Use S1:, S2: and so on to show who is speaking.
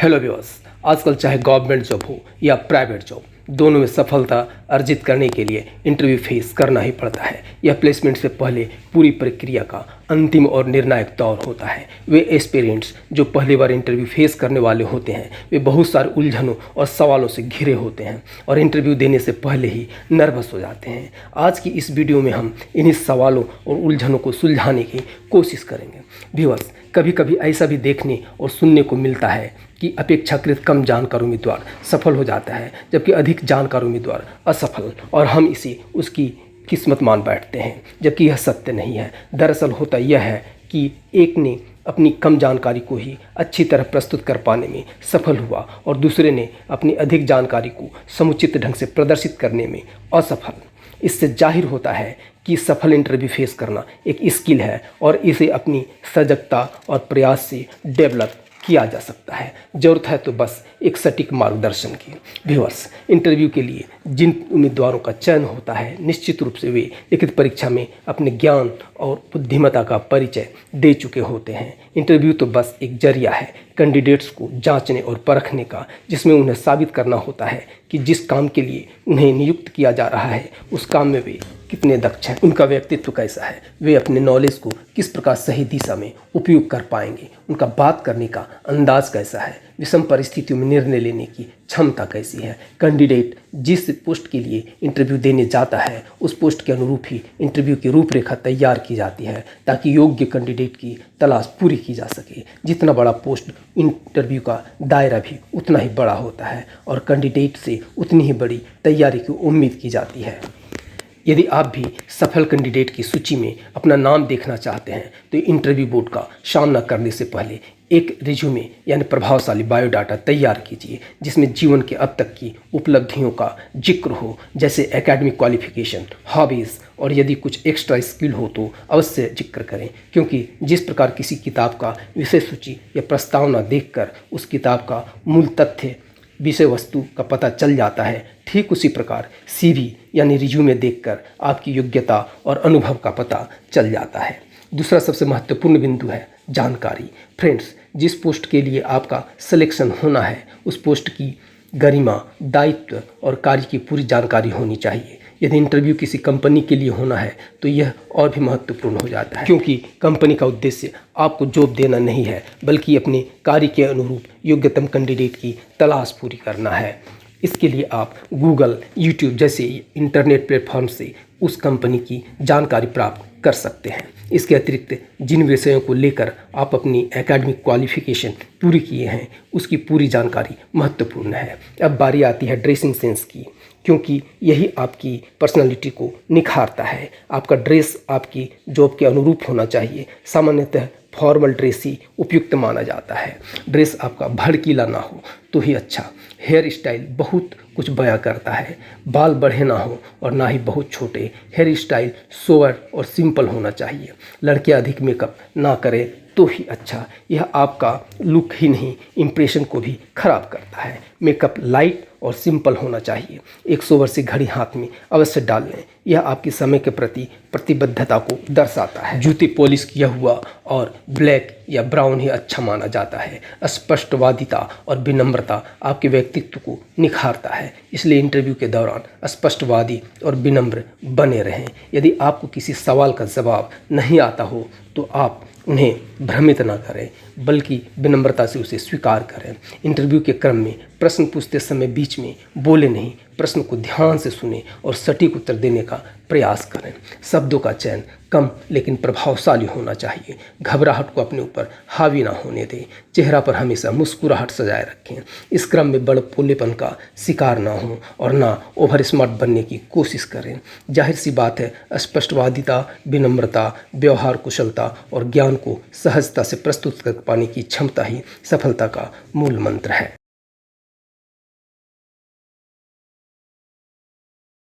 S1: Hello viewers, आजकल चाहे government job हो या प्राइवेट जॉब, दोनों में सफलता अर्जित करने के लिए इंटरव्यू फेस करना ही पड़ता है। यह प्लेसमेंट से पहले पूरी प्रक्रिया का अंतिम और निर्णायक दौर होता है। वे एस्पिरेंट्स जो पहली बार इंटरव्यू फेस करने वाले होते हैं, वे बहुत सारे उलझनों और सवालों से घिरे होते हैं और इंटरव्यू देने से पहले ही नर्वस हो जाते हैं। आज की इस वीडियो में हम इन्हीं सवालों और उलझनों को सुलझाने की कोशिश करेंगे। व्यूअर्स, कभी कभी ऐसा भी देखने और सुनने को मिलता है कि अपेक्षाकृत कम जानकार उम्मीदवार सफल हो जाता है, जबकि अधिक जानकार उम्मीदवार असफल, और हम इसे उसकी किस्मत मान बैठते हैं, जबकि यह सत्य नहीं है। दरअसल होता यह है कि एक ने अपनी कम जानकारी को ही अच्छी तरह प्रस्तुत कर पाने में सफल हुआ और दूसरे ने अपनी अधिक जानकारी को समुचित ढंग से प्रदर्शित करने में असफल। इससे जाहिर होता है कि सफल इंटरव्यू फेस करना एक स्किल है और इसे अपनी सजगता और प्रयास से डेवलप किया जा सकता है। ज़रूरत है तो बस एक सटीक मार्गदर्शन की। व्यूअर्स, इंटरव्यू के लिए जिन उम्मीदवारों का चयन होता है, निश्चित रूप से वे लिखित परीक्षा में अपने ज्ञान और बुद्धिमत्ता का परिचय दे चुके होते हैं। इंटरव्यू तो बस एक जरिया है कैंडिडेट्स को जांचने और परखने का, जिसमें उन्हें साबित करना होता है कि जिस काम के लिए उन्हें नियुक्त किया जा रहा है उस काम में वे कितने दक्ष हैं, उनका व्यक्तित्व कैसा है, वे अपने नॉलेज को किस प्रकार सही दिशा में उपयोग कर पाएंगे, उनका बात करने का अंदाज कैसा है, विषम परिस्थितियों में निर्णय लेने की क्षमता कैसी है। कैंडिडेट जिस पोस्ट के लिए इंटरव्यू देने जाता है उस पोस्ट के अनुरूप ही इंटरव्यू की रूपरेखा तैयार की जाती है ताकि योग्य कैंडिडेट की तलाश पूरी की जा सके। जितना बड़ा पोस्ट, इंटरव्यू का दायरा भी उतना ही बड़ा होता है और कैंडिडेट से उतनी ही बड़ी तैयारी की उम्मीद की जाती है। यदि आप भी सफल कैंडिडेट की सूची में अपना नाम देखना चाहते हैं तो इंटरव्यू बोर्ड का सामना करने से पहले एक रिज्यूमे यानी प्रभावशाली बायोडाटा तैयार कीजिए, जिसमें जीवन के अब तक की उपलब्धियों का जिक्र हो, जैसे एकेडमिक क्वालिफिकेशन, हॉबीज़, और यदि कुछ एक्स्ट्रा स्किल हो तो अवश्य जिक्र करें, क्योंकि जिस प्रकार किसी किताब का विषय सूची या प्रस्तावना देखकर उस किताब का मूल तथ्य विषय वस्तु का पता चल जाता है, ठीक उसी प्रकार सीवी यानी रिज्यूमे देखकर आपकी योग्यता और अनुभव का पता चल जाता है। दूसरा सबसे महत्वपूर्ण बिंदु है जानकारी। फ्रेंड्स, जिस पोस्ट के लिए आपका सिलेक्शन होना है उस पोस्ट की गरिमा, दायित्व और कार्य की पूरी जानकारी होनी चाहिए। यदि इंटरव्यू किसी कंपनी के लिए होना है तो यह और भी महत्वपूर्ण हो जाता है, क्योंकि कंपनी का उद्देश्य आपको जॉब देना नहीं है, बल्कि अपने कार्य के अनुरूप योग्यतम कैंडिडेट की तलाश पूरी करना है। इसके लिए आप गूगल, यूट्यूब जैसे इंटरनेट प्लेटफॉर्म से उस कंपनी की जानकारी प्राप्त कर सकते हैं। इसके अतिरिक्त जिन विषयों को लेकर आप अपनी एकेडमिक क्वालिफिकेशन पूरी किए हैं उसकी पूरी जानकारी महत्वपूर्ण है। अब बारी आती है ड्रेसिंग सेंस की, क्योंकि यही आपकी पर्सनालिटी को निखारता है। आपका ड्रेस आपकी जॉब के अनुरूप होना चाहिए। सामान्यतः फॉर्मल ड्रेस ही उपयुक्त माना जाता है। ड्रेस आपका भड़कीला ना हो तो ही अच्छा। हेयर स्टाइल बहुत कुछ बयां करता है। बाल बड़े ना हो और ना ही बहुत छोटे। हेयर स्टाइल सोबर और सिंपल होना चाहिए। लड़कियां अधिक मेकअप ना करें तो ही अच्छा। यह आपका लुक ही नहीं, इम्प्रेशन को भी खराब करता है। मेकअप लाइट और सिंपल होना चाहिए। एक सोबर सी घड़ी हाथ में अवश्य डाल लें, यह आपकी समय के प्रति प्रतिबद्धता को दर्शाता है। जूते पॉलिश किया हुआ और ब्लैक या ब्राउन ही अच्छा माना जाता है। स्पष्टवादिता और विनम्रता आपके व्यक्तित्व को निखारता है, इसलिए इंटरव्यू के दौरान स्पष्टवादी और विनम्र बने रहें। यदि आपको किसी सवाल का जवाब नहीं आता हो तो आप उन्हें भ्रमित ना करें, बल्कि विनम्रता से उसे स्वीकार करें। इंटरव्यू के क्रम में प्रश्न पूछते समय बीच में बोले नहीं, प्रश्न को ध्यान से सुने और सटीक उत्तर देने का प्रयास करें। शब्दों का चयन कम लेकिन प्रभावशाली होना चाहिए। घबराहट को अपने ऊपर हावी ना होने दें। चेहरा पर हमेशा मुस्कुराहट सजाए रखें। इस क्रम में बड़पोलेपन का शिकार ना हो और ना ओवर स्मार्ट बनने की कोशिश करें। जाहिर सी बात है, स्पष्टवादिता, विनम्रता, व्यवहार कुशलता और ज्ञान को सहजता से प्रस्तुत कर पाने की क्षमता ही सफलता का मूल मंत्र है।